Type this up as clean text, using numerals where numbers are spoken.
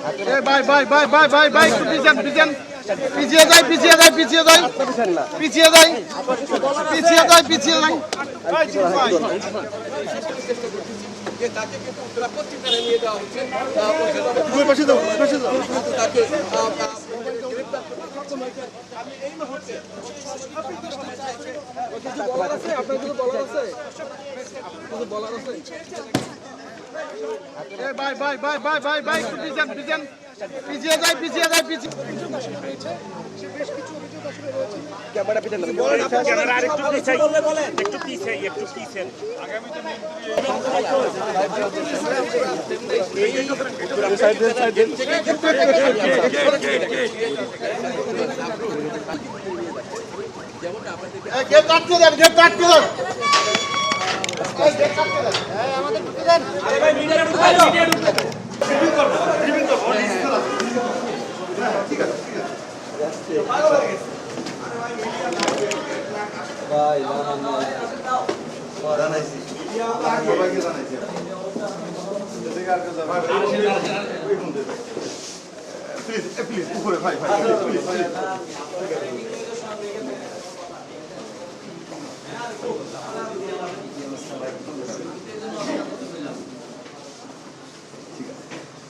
ভাই ভাই ভাই ভাই ভাই ভাই পিছন পিছন পিছিয়ে যাই পিছিয়ে যাই পিছিয়ে যাই পিছিয়ে যাই পিছিয়ে যাই পিছিয়ে যাই তাকে কিন্তু পত্রিকায় নিয়ে যাওয়া হচ্ছে তাকে গ্রেপ্তার করতে সক্ষম হয়েছে। আমি এই মুহূর্তে বলার আছে, আপনার কিছু বলার আছে, কিছু বলার আছে। ভাই ভাই ভাই ভাই ভাই ভাই পিছন পিছন পিছিয়ে যাই পিছিয়ে যাই পিছিয়ে ক্যামেরা পিছন ক্যামেরা আরেকটু পিছাই একটু পিছাই একটু পিছাই গেট কাটতে দেন গেট কাটতে দেন গেট কাটতে দেন আমাদের ঢুকে দেন আরে ভাই মিডিয়া ঢুকাই দাও রিভিউ করব ঠিক আছে ঠিক আছে ভালো লাগে আরে ভাই মিডিয়া ভাই জানাইছি সবাইকে জানাইছি প্লিজ প্লিজ উপরে ভাই ভাই প্লিজ প্লিজ